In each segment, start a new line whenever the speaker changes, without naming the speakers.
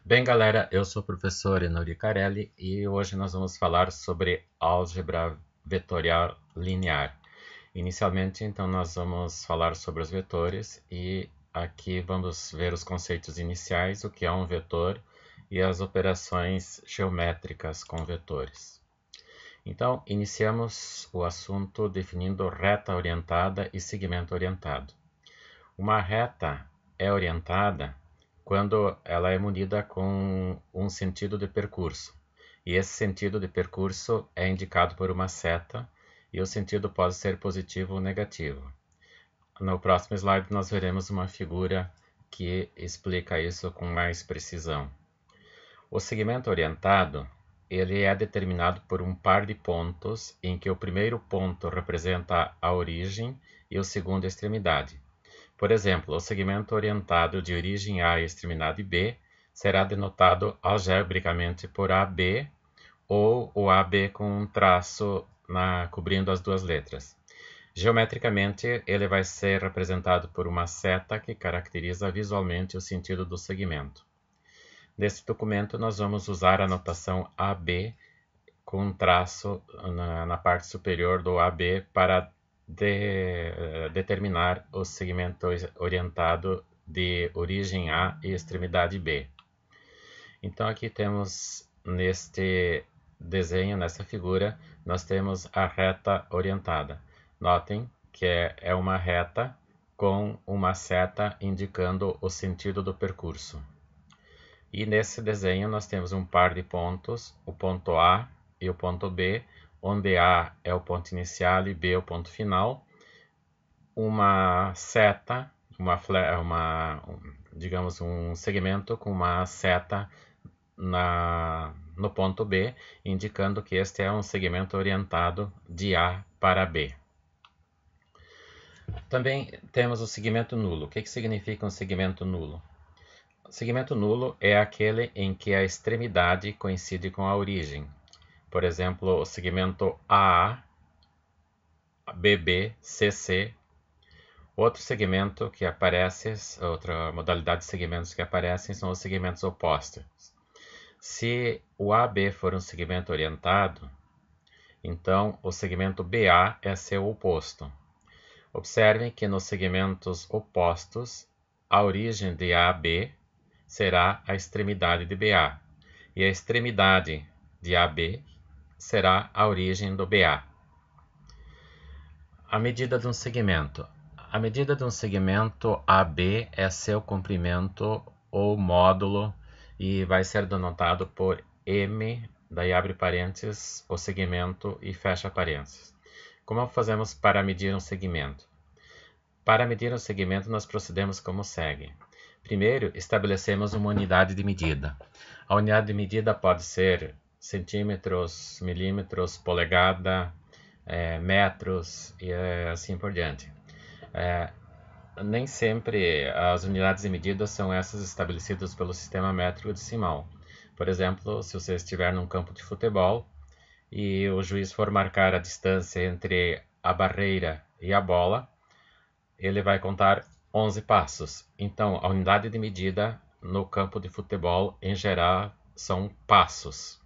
Bem, galera, eu sou o professor Enori Carelli e hoje nós vamos falar sobre álgebra vetorial linear. Inicialmente, então, nós vamos falar sobre os vetores e aqui vamos ver os conceitos iniciais, o que é um vetor e as operações geométricas com vetores. Então, iniciamos o assunto definindo reta orientada e segmento orientado. Uma reta é orientada quando ela é munida com um sentido de percurso. E esse sentido de percurso é indicado por uma seta e o sentido pode ser positivo ou negativo. No próximo slide nós veremos uma figura que explica isso com mais precisão. O segmento orientado ele é determinado por um par de pontos em que o primeiro ponto representa a origem e o segundo a extremidade. Por exemplo, o segmento orientado de origem A e extremidade B será denotado algebricamente por AB ou o AB com um traço cobrindo as duas letras. Geometricamente, ele vai ser representado por uma seta que caracteriza visualmente o sentido do segmento. Neste documento, nós vamos usar a notação AB com um traço na parte superior do AB para determinar o segmento orientado de origem A e extremidade B. Então aqui temos neste desenho, nessa figura, nós temos a reta orientada. Notem que é uma reta com uma seta indicando o sentido do percurso. E nesse desenho nós temos um par de pontos, o ponto A e o ponto B, onde A é o ponto inicial e B é o ponto final, uma seta, digamos um segmento com uma seta no ponto B, indicando que este é um segmento orientado de A para B. Também temos o segmento nulo. O que significa um segmento nulo? O segmento nulo é aquele em que a extremidade coincide com a origem. Por exemplo, o segmento AA, BB, CC. Outro segmento que aparece, outra modalidade de segmentos que aparecem são os segmentos opostos. Se o AB for um segmento orientado, então o segmento BA é seu oposto. Observem que nos segmentos opostos, a origem de AB será a extremidade de BA, e a extremidade de AB será a origem do BA. A medida de um segmento. A medida de um segmento AB é seu comprimento ou módulo e vai ser denotado por M, daí abre parênteses, o segmento e fecha parênteses. Como fazemos para medir um segmento? Para medir um segmento, nós procedemos como segue. Primeiro, estabelecemos uma unidade de medida. A unidade de medida pode ser centímetros, milímetros, polegada, metros e assim por diante. Nem sempre as unidades de medida são essas estabelecidas pelo sistema métrico decimal. Por exemplo, se você estiver num campo de futebol e o juiz for marcar a distância entre a barreira e a bola, ele vai contar 11 passos. Então, a unidade de medida no campo de futebol, em geral, são passos.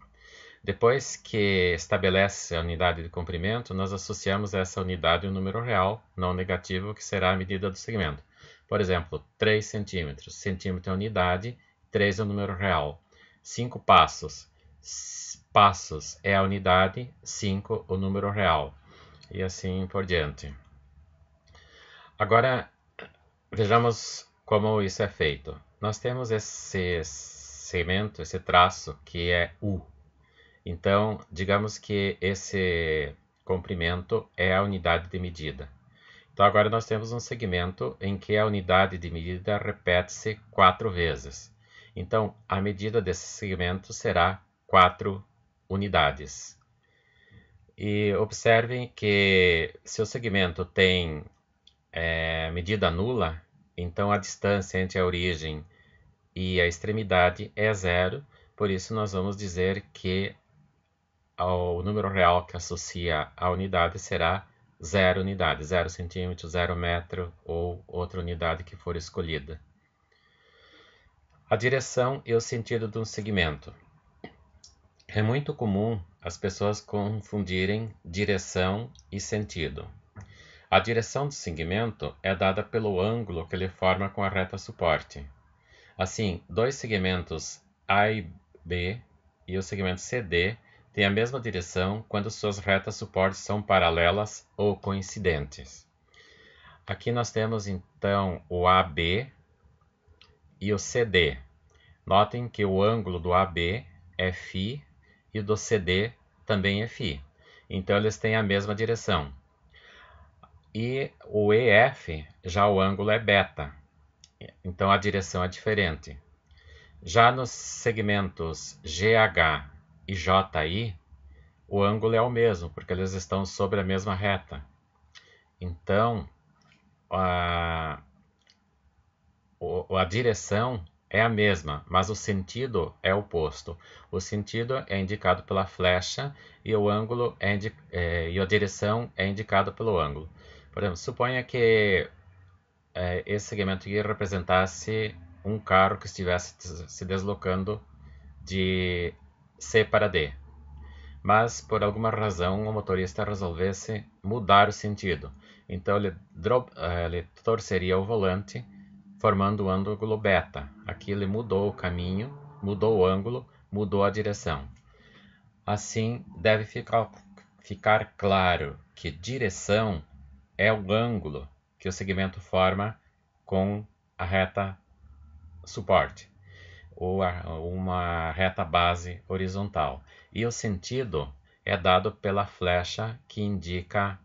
Depois que estabelece a unidade de comprimento, nós associamos essa unidade ao número real, não negativo, que será a medida do segmento. Por exemplo, 3 centímetros. Centímetro é a unidade, 3 é o número real. 5 passos. Passos é a unidade, 5 o número real. E assim por diante. Agora, vejamos como isso é feito. Nós temos esse segmento, esse traço, que é U. Então, digamos que esse comprimento é a unidade de medida. Então, agora nós temos um segmento em que a unidade de medida repete-se 4 vezes. Então, a medida desse segmento será 4 unidades. E observem que se o segmento tem medida nula, então a distância entre a origem e a extremidade é zero, por isso nós vamos dizer que o número real que associa a unidade será 0 unidade, 0 centímetro, 0 metro ou outra unidade que for escolhida. A direção e o sentido de um segmento. É muito comum as pessoas confundirem direção e sentido. A direção do segmento é dada pelo ângulo que ele forma com a reta suporte. Assim, dois segmentos A e B e o segmento CD têm a mesma direção quando suas retas suportes são paralelas ou coincidentes. Aqui nós temos então o AB e o CD. Notem que o ângulo do AB é φ e o do CD também é φ. Então eles têm a mesma direção. E o EF, já o ângulo é beta. Então a direção é diferente. Já nos segmentos GH e JI, o ângulo é o mesmo, porque eles estão sobre a mesma reta. Então, a direção é a mesma, mas o sentido é oposto. O sentido é indicado pela flecha e o ângulo e a direção é indicada pelo ângulo. Por exemplo, suponha que esse segmento aqui representasse um carro que estivesse se deslocando de C para D. Mas, por alguma razão, o motorista resolvesse mudar o sentido. Então, ele torceria o volante, formando o ângulo beta. Aqui ele mudou o caminho, mudou o ângulo, mudou a direção. Assim, deve ficar claro que direção é o ângulo que o segmento forma com a reta suporte, ou uma reta base horizontal. E o sentido é dado pela flecha que indica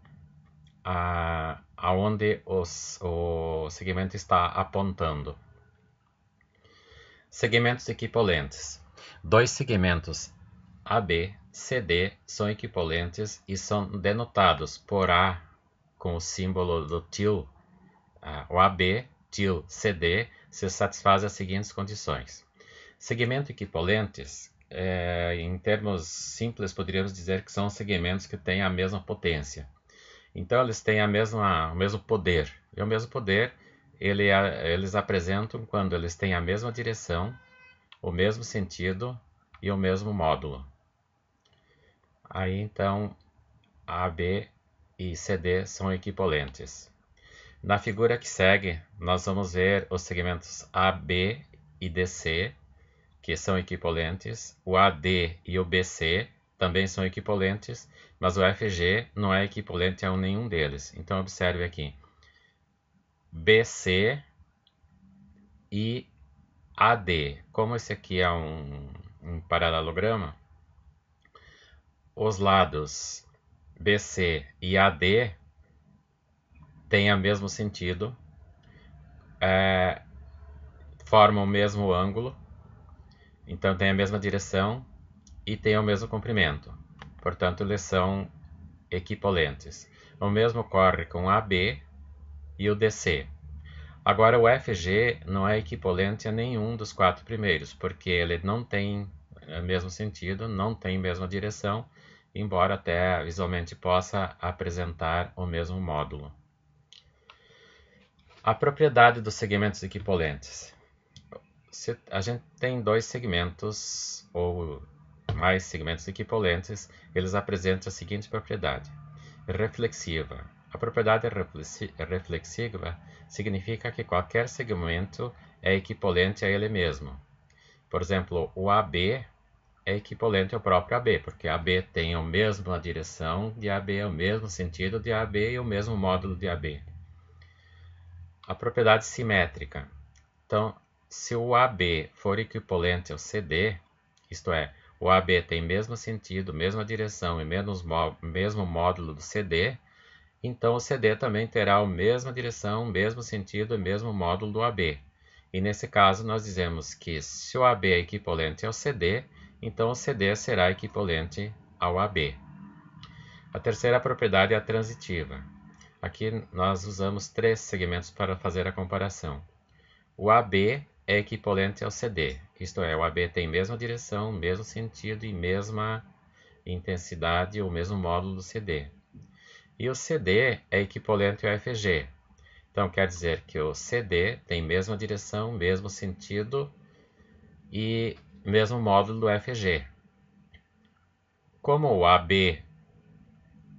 aonde o segmento está apontando. Segmentos equivalentes. Dois segmentos AB, CD são equivalentes e são denotados por A com o símbolo do til. O AB, til, CD se satisfaz as seguintes condições. Segmentos equivalentes, em termos simples, poderíamos dizer que são segmentos que têm a mesma potência. Então, eles têm o mesmo poder. E o mesmo poder eles apresentam quando eles têm a mesma direção, o mesmo sentido e o mesmo módulo. Aí, então, AB e CD são equivalentes. Na figura que segue, nós vamos ver os segmentos AB e DC, que são equivalentes. O AD e o BC também são equivalentes, mas o FG não é equivalente a nenhum deles. Então, observe aqui. BC e AD. Como esse aqui é um paralelograma, os lados BC e AD têm o mesmo sentido, formam o mesmo ângulo, então tem a mesma direção e tem o mesmo comprimento. Portanto, eles são equivalentes. O mesmo ocorre com o AB e o DC. Agora, o FG não é equivalente a nenhum dos quatro primeiros, porque ele não tem o mesmo sentido, não tem a mesma direção, embora até visualmente possa apresentar o mesmo módulo. A propriedade dos segmentos equivalentes. Se a gente tem dois segmentos ou mais segmentos equivalentes, eles apresentam a seguinte propriedade. Reflexiva. A propriedade reflexiva significa que qualquer segmento é equivalente a ele mesmo. Por exemplo, o AB é equivalente ao próprio AB, porque AB tem a mesma direção de AB, o mesmo sentido de AB e o mesmo módulo de AB. A propriedade simétrica. Então, se o AB for equivalente ao CD, isto é, o AB tem mesmo sentido, mesma direção e mesmo módulo do CD, então o CD também terá a mesma direção, mesmo sentido e mesmo módulo do AB. E nesse caso nós dizemos que se o AB é equivalente ao CD, então o CD será equivalente ao AB. A terceira propriedade é a transitiva. Aqui nós usamos três segmentos para fazer a comparação. O AB é equivalente ao CD, isto é, o AB tem mesma direção, mesmo sentido e mesma intensidade ou mesmo módulo do CD. E o CD é equivalente ao FG. Então quer dizer que o CD tem mesma direção, mesmo sentido e mesmo módulo do FG. Como o AB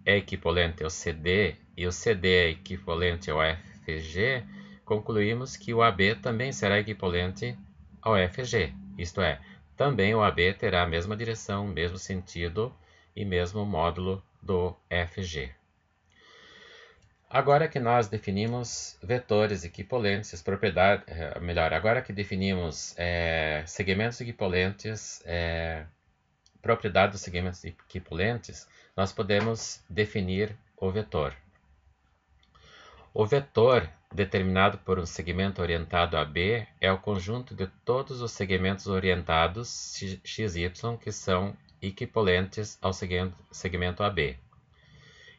é equivalente ao CD e o CD é equivalente ao FG, concluímos que o AB também será equivalente ao FG, isto é, também o AB terá a mesma direção, mesmo sentido e mesmo módulo do FG. Agora que nós definimos vetores equipolentes, agora que definimos segmentos equipolentes, propriedade dos segmentos equipolentes, nós podemos definir o vetor. O vetor determinado por um segmento orientado a B é o conjunto de todos os segmentos orientados XY que são equipolentes ao segmento AB.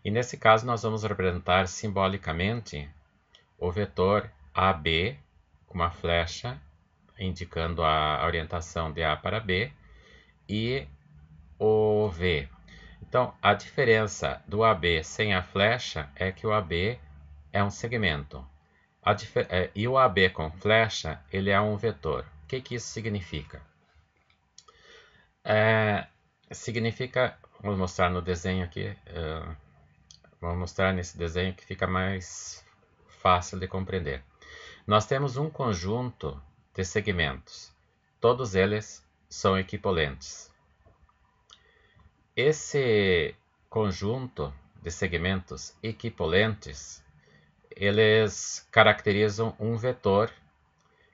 E nesse caso nós vamos representar simbolicamente o vetor AB com uma flecha indicando a orientação de A para B e o V. Então, a diferença do AB sem a flecha é que o AB é um segmento. E o AB com flecha, ele é um vetor. O que isso significa? Significa, vou mostrar no desenho aqui, vou mostrar nesse desenho que fica mais fácil de compreender. Nós temos um conjunto de segmentos. Todos eles são equipolentes. Esse conjunto de segmentos equipolentes, eles caracterizam um vetor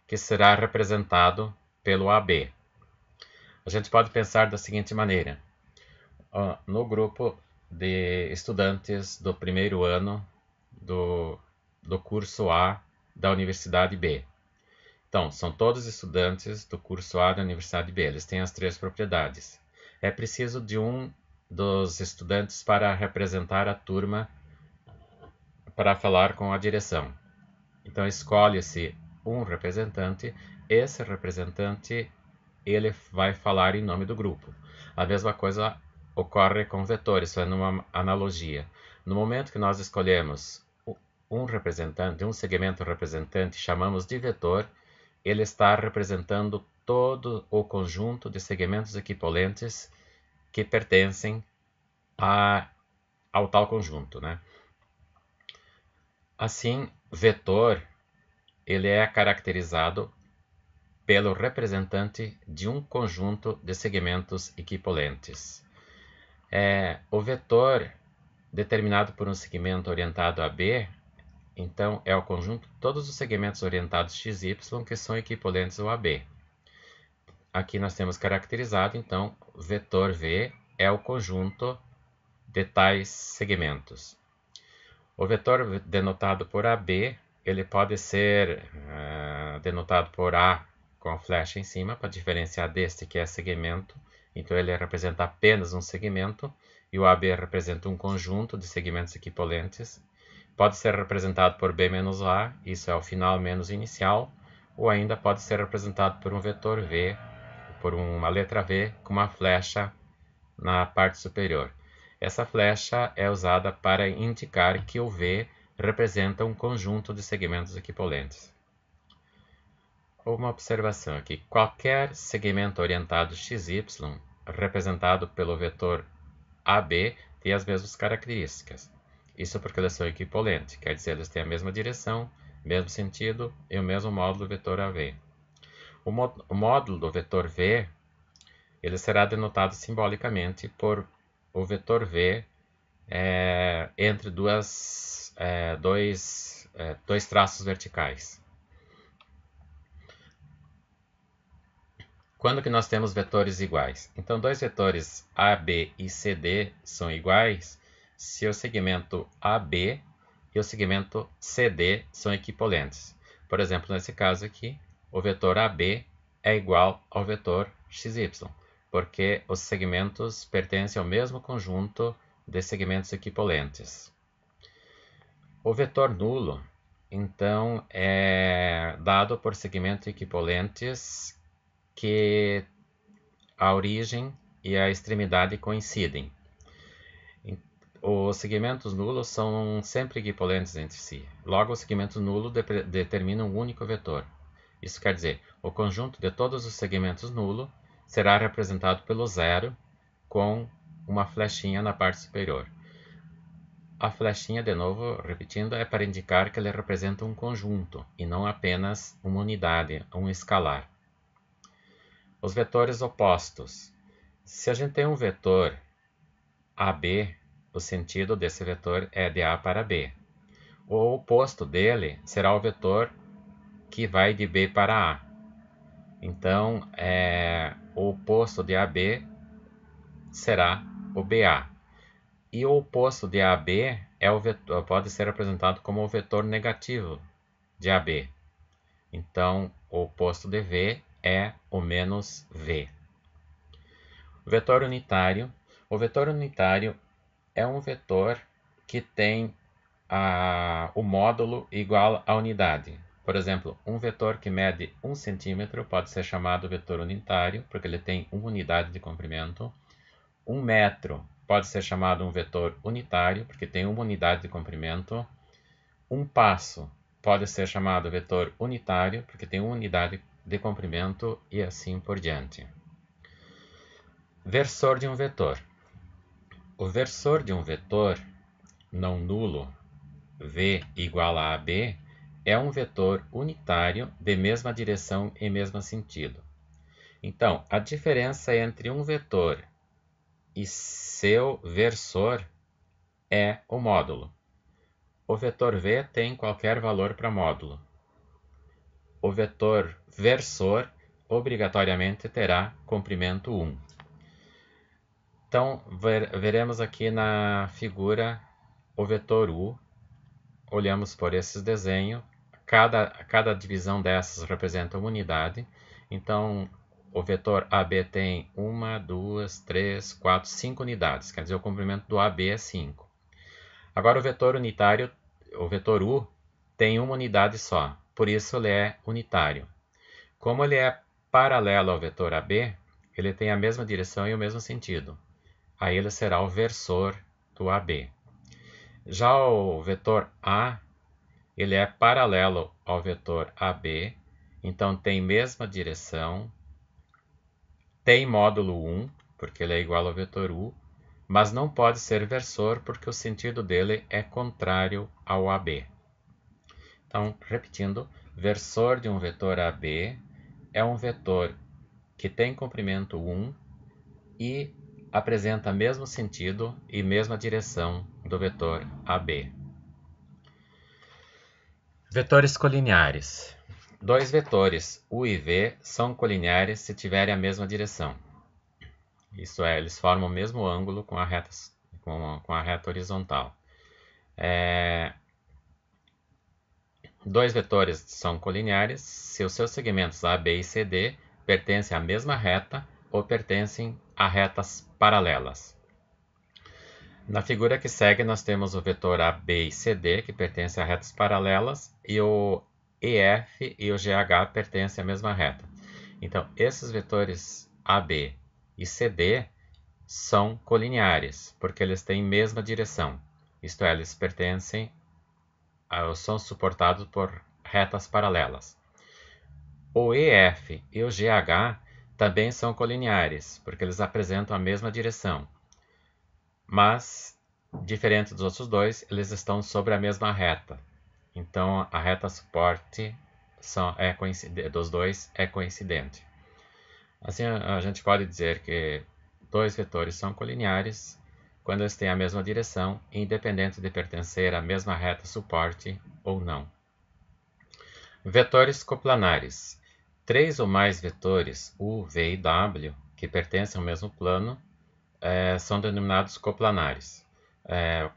que será representado pelo AB. A gente pode pensar da seguinte maneira. No grupo de estudantes do primeiro ano do curso A da Universidade B. Então, são todos estudantes do curso A da Universidade B. Eles têm as três propriedades. É preciso de um dos estudantes para representar a turma para falar com a direção. Então, escolhe-se um representante. Esse representante ele vai falar em nome do grupo. A mesma coisa ocorre com vetores, isso é numa analogia. No momento que nós escolhemos um representante, um segmento representante, chamamos de vetor, ele está representando todo o conjunto de segmentos equipolentes que pertencem ao tal conjunto, né? Assim, vetor ele é caracterizado pelo representante de um conjunto de segmentos equipolentes. O vetor determinado por um segmento orientado a B, então é o conjunto de todos os segmentos orientados XY que são equipolentes ao AB. Aqui nós temos caracterizado, então, vetor V é o conjunto de tais segmentos. O vetor denotado por AB, ele pode ser denotado por A com a flecha em cima, para diferenciar deste que é segmento. Então ele representa apenas um segmento, e o AB representa um conjunto de segmentos equipolentes. Pode ser representado por B menos A, isso é o final menos inicial, ou ainda pode ser representado por um vetor V, por uma letra V com uma flecha na parte superior. Essa flecha é usada para indicar que o V representa um conjunto de segmentos equipolentes. Uma observação aqui. Qualquer segmento orientado XY, representado pelo vetor AB, tem as mesmas características. Isso porque eles são equipolentes, quer dizer, eles têm a mesma direção, mesmo sentido e o mesmo módulo do vetor AV. O módulo do vetor V ele será denotado simbolicamente por o vetor V entre dois traços verticais. Quando que nós temos vetores iguais? Então, dois vetores AB e CD são iguais se o segmento AB e o segmento CD são equipolentes. Por exemplo, nesse caso aqui, o vetor AB é igual ao vetor XY, porque os segmentos pertencem ao mesmo conjunto de segmentos equipolentes. O vetor nulo, então, é dado por segmentos equipolentes que a origem e a extremidade coincidem. Os segmentos nulos são sempre equipolentes entre si. Logo, os segmentos nulos determinam um único vetor. Isso quer dizer, O conjunto de todos os segmentos nulo será representado pelo zero com uma flechinha na parte superior. A flechinha, de novo, repetindo, é para indicar que ele representa um conjunto e não apenas uma unidade, um escalar. Os vetores opostos. Se a gente tem um vetor AB, o sentido desse vetor é de A para B. O oposto dele será o vetor que vai de B para A. Então, o oposto de AB será o BA. E o oposto de AB pode ser apresentado como o vetor negativo de AB. Então, o oposto de V é o menos V. O vetor unitário. O vetor unitário é um vetor que tem o módulo igual à unidade. Por exemplo, um vetor que mede 1 centímetro pode ser chamado vetor unitário, porque ele tem uma unidade de comprimento. 1 metro pode ser chamado um vetor unitário, porque tem uma unidade de comprimento. Um passo pode ser chamado vetor unitário, porque tem uma unidade de comprimento, e assim por diante. Versor de um vetor. O versor de um vetor não nulo, V igual a AB, é um vetor unitário de mesma direção e mesmo sentido. Então, a diferença entre um vetor e seu versor é o módulo. O vetor V tem qualquer valor para módulo. O vetor versor obrigatoriamente terá comprimento 1. Então, veremos aqui na figura o vetor U. Olhamos por esses desenhos. Cada divisão dessas representa uma unidade. Então, o vetor AB tem 1, 2, 3, 4, 5 unidades. Quer dizer, o comprimento do AB é 5. Agora, o vetor unitário, o vetor U, tem uma unidade só. Por isso, ele é unitário. Como ele é paralelo ao vetor AB, ele tem a mesma direção e o mesmo sentido. Aí ele será o versor do AB. Já o vetor A, ele é paralelo ao vetor AB, então tem mesma direção, tem módulo 1, porque ele é igual ao vetor U, mas não pode ser versor porque o sentido dele é contrário ao AB. Então, repetindo, versor de um vetor AB é um vetor que tem comprimento 1 e apresenta mesmo sentido e mesma direção do vetor AB. Vetores colineares. Dois vetores, U e V, são colineares se tiverem a mesma direção. Isso é, eles formam o mesmo ângulo com a reta horizontal. Dois vetores são colineares se os seus segmentos A, B e CD pertencem à mesma reta ou pertencem a retas paralelas. Na figura que segue, nós temos o vetor AB e CD, que pertencem a retas paralelas, e o EF e o GH pertencem à mesma reta. Então, esses vetores AB e CD são colineares, porque eles têm mesma direção. Isto é, eles são suportados por retas paralelas. O EF e o GH também são colineares, porque eles apresentam a mesma direção. Mas, diferente dos outros dois, eles estão sobre a mesma reta. Então, a reta suporte dos dois é coincidente. Assim, a gente pode dizer que dois vetores são colineares quando eles têm a mesma direção, independente de pertencer à mesma reta suporte ou não. Vetores coplanares. 3 ou mais vetores U, V e W que pertencem ao mesmo plano são denominados coplanares.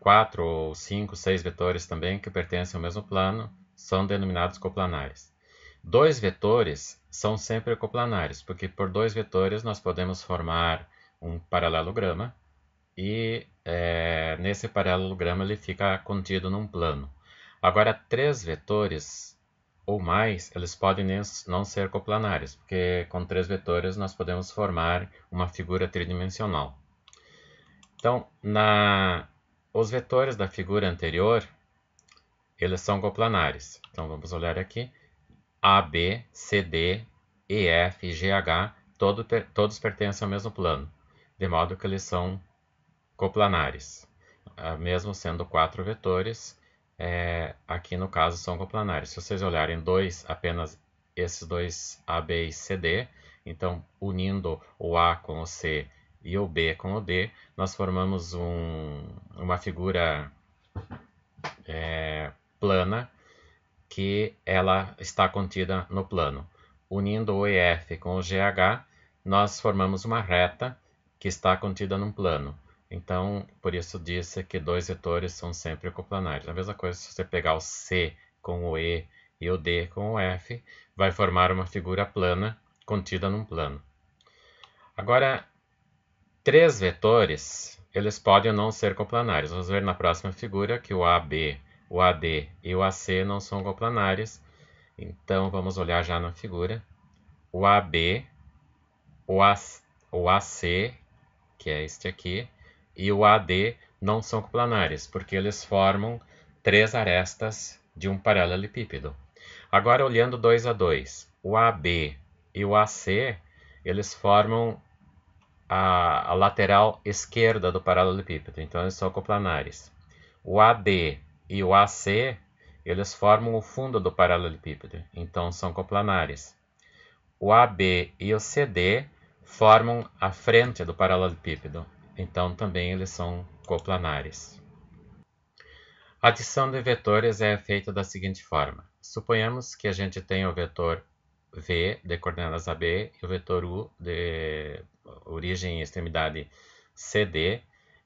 4 ou 5, 6 vetores também que pertencem ao mesmo plano são denominados coplanares. Dois vetores são sempre coplanares, porque por dois vetores nós podemos formar um paralelograma e nesse paralelograma ele fica contido num plano. Agora, 3 vetores ou mais, eles podem não ser coplanares, porque com 3 vetores nós podemos formar uma figura tridimensional. Então, os vetores da figura anterior, eles são coplanares. Então, vamos olhar aqui. AB, CD EF e GH, todos pertencem ao mesmo plano, de modo que eles são coplanares. Mesmo sendo 4 vetores, aqui no caso são coplanares. Se vocês olharem apenas esses dois A, B e CD, então unindo o A com o C e o B com o D, nós formamos uma figura plana que ela está contida no plano. Unindo o EF com o GH, nós formamos uma reta que está contida num plano. Então, por isso disse que dois vetores são sempre coplanares. A mesma coisa se você pegar o C com o E e o D com o F, vai formar uma figura plana contida num plano. Agora, três vetores, eles podem não ser coplanares. Vamos ver na próxima figura que o AB, o AD e o AC não são coplanares. Então, vamos olhar já na figura. O AB, o AC, que é este aqui, e o AD não são coplanares, porque eles formam três arestas de um paralelepípedo. Agora, olhando 2 a 2, o AB e o AC, eles formam a lateral esquerda do paralelepípedo, então eles são coplanares. O AD e o AC, eles formam o fundo do paralelepípedo, então são coplanares. O AB e o CD formam a frente do paralelepípedo, então também eles são coplanares. A adição de vetores é feita da seguinte forma. Suponhamos que a gente tenha o vetor V de coordenadas AB e o vetor U de origem e extremidade CD,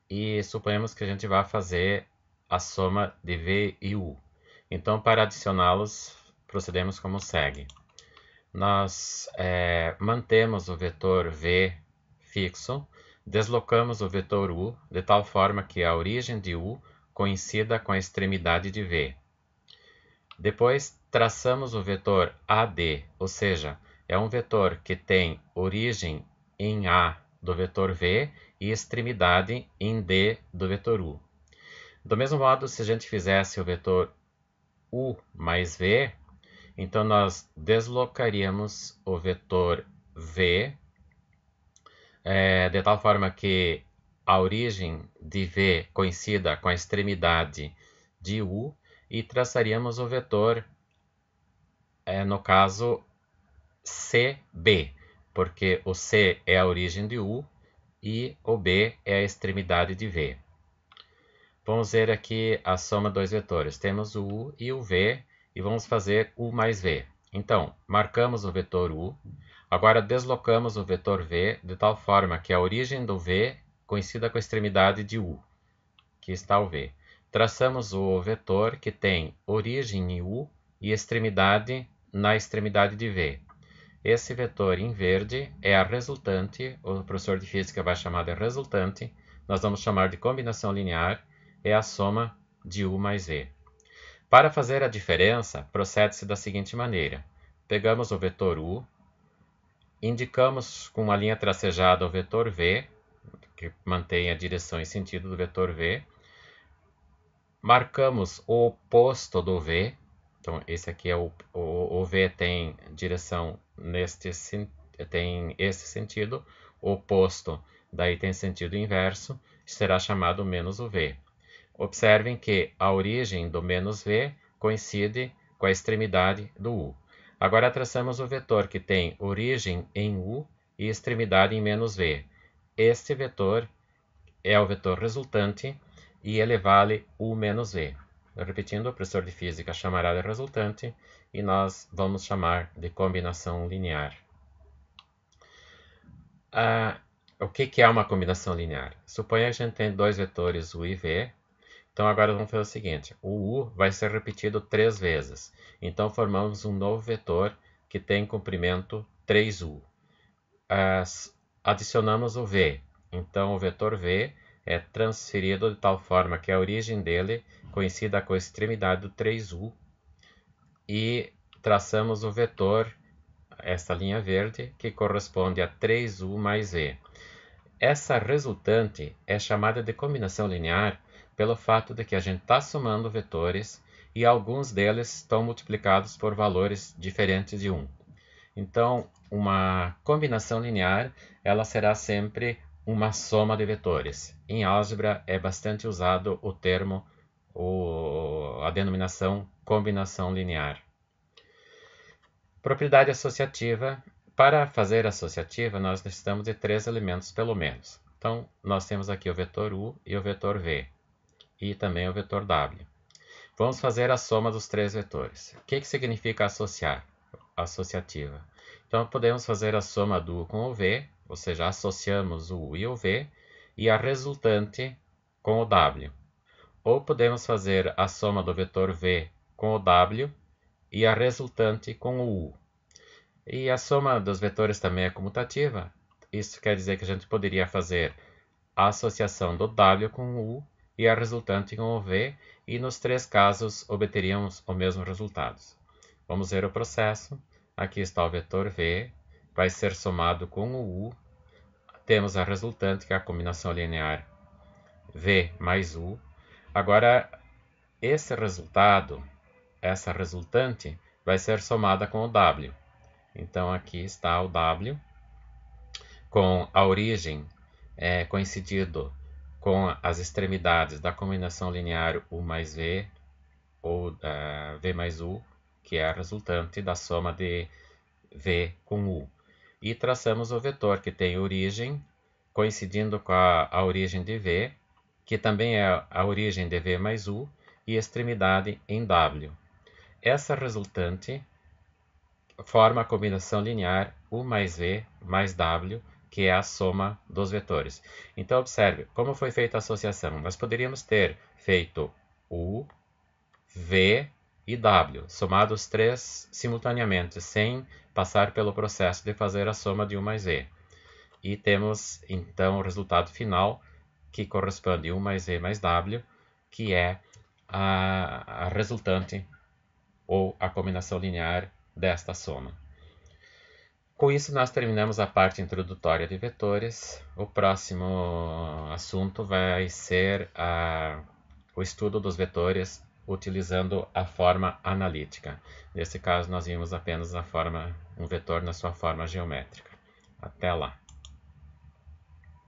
e suponhamos que a gente vai fazer a soma de V e U. Então, para adicioná-los, procedemos como segue. Nós mantemos o vetor V fixo, deslocamos o vetor U de tal forma que a origem de U coincida com a extremidade de V. Depois, traçamos o vetor AD, ou seja, é um vetor que tem origem em A do vetor V e extremidade em D do vetor U. Do mesmo modo, se a gente fizesse o vetor U mais V, então nós deslocaríamos o vetor V de tal forma que a origem de V coincida com a extremidade de U e traçaríamos o vetor, no caso, CB, porque o C é a origem de U e o B é a extremidade de V. Vamos ver aqui a soma dos vetores. Temos o U e o V e vamos fazer U mais V. Então, marcamos o vetor U. Agora deslocamos o vetor V de tal forma que a origem do V coincida com a extremidade de U, que está o V. Traçamos o vetor que tem origem em U e extremidade na extremidade de V. Esse vetor em verde é a resultante, o professor de física vai chamar de resultante, nós vamos chamar de combinação linear, é a soma de U mais V. Para fazer a diferença, procede-se da seguinte maneira. Pegamos o vetor U, indicamos com uma linha tracejada o vetor V, que mantém a direção e sentido do vetor V, marcamos o oposto do V, então esse aqui é o V tem direção tem esse sentido, o oposto daí tem sentido inverso, será chamado menos o V. Observem que a origem do menos V coincide com a extremidade do U. Agora traçamos o vetor que tem origem em U e extremidade em menos V. Este vetor é o vetor resultante e ele vale U menos V. Repetindo, o professor de física chamará de resultante e nós vamos chamar de combinação linear. O que é uma combinação linear? Suponha que a gente tem dois vetores U e V. Então agora vamos fazer o seguinte, o U vai ser repetido 3 vezes. Então formamos um novo vetor que tem comprimento 3U. Adicionamos o V. Então o vetor V é transferido de tal forma que a origem dele coincida com a extremidade do 3U. E traçamos o vetor, essa linha verde, que corresponde a 3U mais V. Essa resultante é chamada de combinação linear pelo fato de que a gente está somando vetores e alguns deles estão multiplicados por valores diferentes de 1. Então, uma combinação linear, ela será sempre uma soma de vetores. Em álgebra é bastante usado o termo, a denominação combinação linear. Propriedade associativa. Para fazer associativa, nós necessitamos de 3 elementos pelo menos. Então, nós temos aqui o vetor U e o vetor V, e também o vetor W. Vamos fazer a soma dos 3 vetores. O que significa associar? Associativa. Então, podemos fazer a soma do U com o V, ou seja, associamos o U e o V, e a resultante com o W. Ou podemos fazer a soma do vetor V com o W e a resultante com o U. E a soma dos vetores também é comutativa. Isso quer dizer que a gente poderia fazer a associação do W com o U e a resultante com o V, e nos 3 casos obteríamos o mesmo resultado. Vamos ver o processo. Aqui está o vetor V, vai ser somado com o U. Temos a resultante, que é a combinação linear V mais U. Agora, esse resultado, essa resultante, vai ser somada com o W. Então, aqui está o W, com a origem coincidindo com as extremidades da combinação linear U mais V, ou V mais U, que é a resultante da soma de V com U. E traçamos o vetor que tem origem coincidindo com a origem de V, que também é a origem de V mais U, e extremidade em W. Essa resultante forma a combinação linear U mais V mais W, que é a soma dos vetores. Então, observe como foi feita a associação. Nós poderíamos ter feito U, V e W, somados 3 simultaneamente, sem passar pelo processo de fazer a soma de U mais V. E temos, então, o resultado final, que corresponde a U mais V mais W, que é a resultante ou a combinação linear desta soma. Com isso, nós terminamos a parte introdutória de vetores. O próximo assunto vai ser o estudo dos vetores utilizando a forma analítica. Nesse caso, nós vimos apenas um vetor na sua forma geométrica. Até lá!